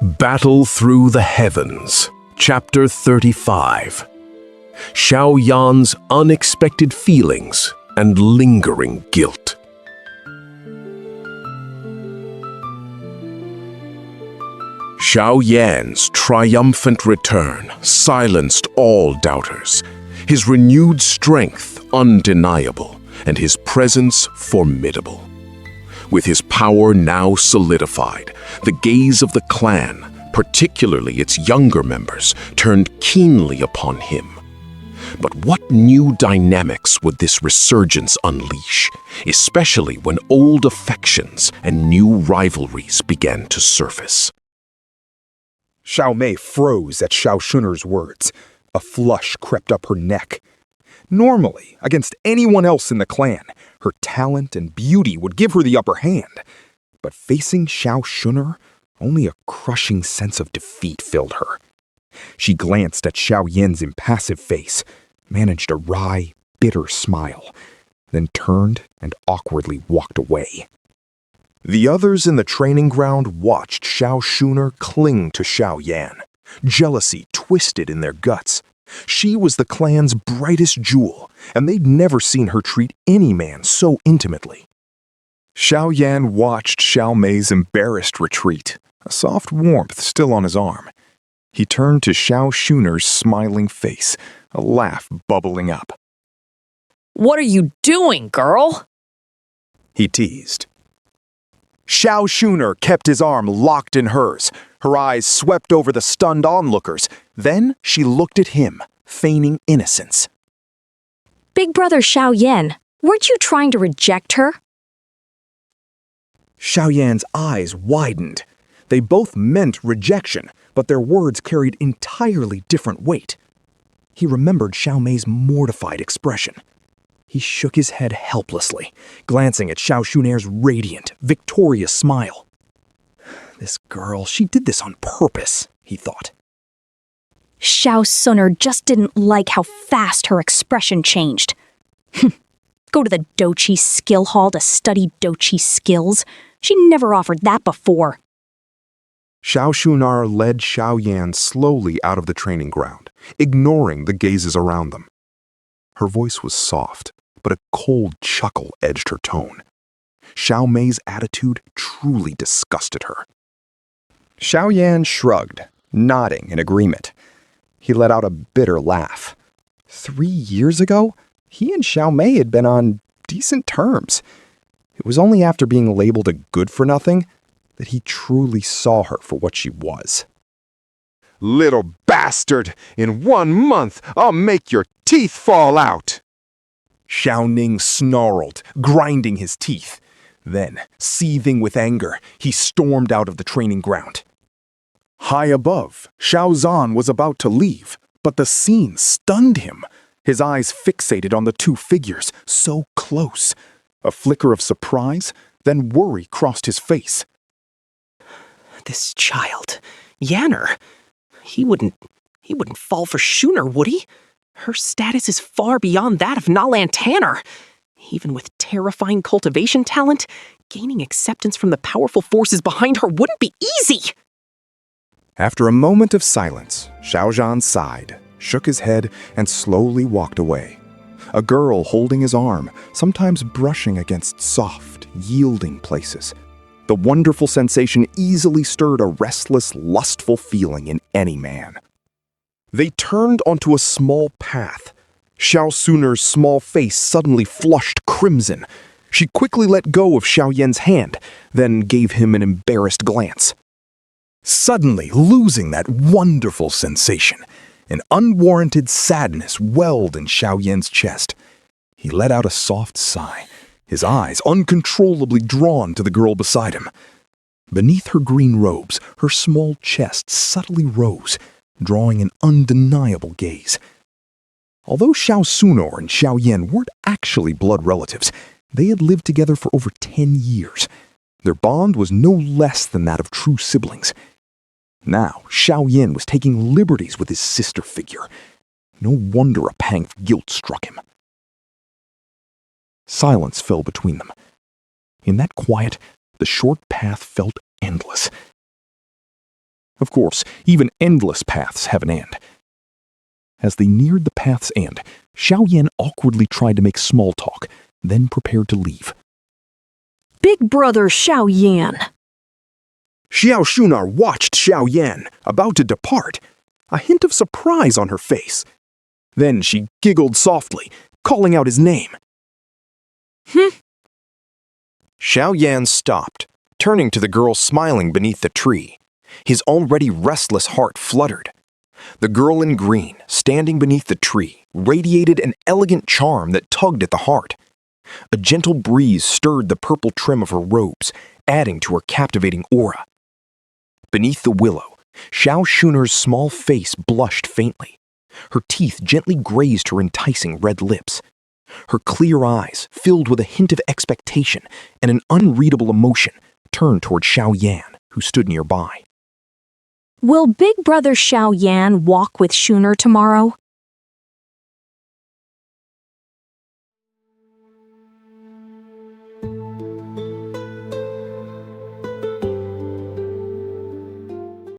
Battle Through the Heavens, Chapter 35. Xiao Yan's unexpected feelings and lingering guilt. Xiao Yan's triumphant return silenced all doubters, his renewed strength undeniable, and his presence formidable. With his power now solidified, the gaze of the clan, particularly its younger members, turned keenly upon him. But what new dynamics would this resurgence unleash, especially when old affections and new rivalries began to surface? Xiao Mei froze at Xiao Shun'er's words. A flush crept up her neck. Normally, against anyone else in the clan, her talent and beauty would give her the upper hand. But facing Xiao Shun'er, only a crushing sense of defeat filled her. She glanced at Xiao Yan's impassive face, managed a wry, bitter smile, then turned and awkwardly walked away. The others in the training ground watched Xiao Shun'er cling to Xiao Yan, jealousy twisted in their guts. She was the clan's brightest jewel, and they'd never seen her treat any man so intimately. Xiao Yan watched Xiao Mei's embarrassed retreat, a soft warmth still on his arm. He turned to Xiao Shun'er's smiling face, a laugh bubbling up. "What are you doing, girl?" he teased. Xiao Shun'er kept his arm locked in hers. Her eyes swept over the stunned onlookers. Then she looked at him, feigning innocence. Big brother Xiao Yan, weren't you trying to reject her? Xiao Yan's eyes widened. They both meant rejection, but their words carried entirely different weight. He remembered Xiao Mei's mortified expression. He shook his head helplessly, glancing at Xiao Shun'er's radiant, victorious smile. This girl, she did this on purpose, he thought. Xiao Shun'er just didn't like how fast her expression changed. Go to the Dou Qi skill hall to study Dou Qi skills. She never offered that before. Xiao Shun'er led Xiao Yan slowly out of the training ground, ignoring the gazes around them. Her voice was soft, but a cold chuckle edged her tone. Xiao Mei's attitude truly disgusted her. Xiao Yan shrugged, nodding in agreement. He let out a bitter laugh. 3 years ago, he and Xiao Mei had been on decent terms. It was only after being labeled a good-for-nothing that he truly saw her for what she was. "Little bastard! In 1 month, I'll make your teeth fall out!" Xiao Ning snarled, grinding his teeth. Then, seething with anger, he stormed out of the training ground. High above, Xiao Zhan was about to leave, but the scene stunned him. His eyes fixated on the two figures, so close. A flicker of surprise, then worry crossed his face. This child, Yanner, he wouldn't fall for Shun'er, would he? Her status is far beyond that of Nalan Tanner. Even with terrifying cultivation talent, gaining acceptance from the powerful forces behind her wouldn't be easy. After a moment of silence, Xiao Zhan sighed, shook his head, and slowly walked away. A girl holding his arm, sometimes brushing against soft, yielding places. The wonderful sensation easily stirred a restless, lustful feeling in any man. They turned onto a small path. Xiao Shun'er's small face suddenly flushed crimson. She quickly let go of Xiao Yan's hand, then gave him an embarrassed glance. Suddenly losing that wonderful sensation, an unwarranted sadness welled in Xiao Yan's chest. He let out a soft sigh, his eyes uncontrollably drawn to the girl beside him. Beneath her green robes, her small chest subtly rose, drawing an undeniable gaze. Although Xiao Shun'er and Xiao Yan weren't actually blood relatives, they had lived together for over 10 years. Their bond was no less than that of true siblings. Now, Xiao Yan was taking liberties with his sister figure. No wonder a pang of guilt struck him. Silence fell between them. In that quiet, the short path felt endless. Of course, even endless paths have an end. As they neared the path's end, Xiao Yan awkwardly tried to make small talk, then prepared to leave. Big brother Xiao Yan. Xiao Shunar watched Xiao Yan, about to depart, a hint of surprise on her face. Then she giggled softly, calling out his name. Xiao Yan stopped, turning to the girl smiling beneath the tree. His already restless heart fluttered. The girl in green, standing beneath the tree, radiated an elegant charm that tugged at the heart. A gentle breeze stirred the purple trim of her robes, adding to her captivating aura. Beneath the willow, Xiao Shunar's small face blushed faintly. Her teeth gently grazed her enticing red lips. Her clear eyes, filled with a hint of expectation and an unreadable emotion, turned toward Xiao Yan, who stood nearby. Will Big Brother Xiao Yan walk with Shunar tomorrow?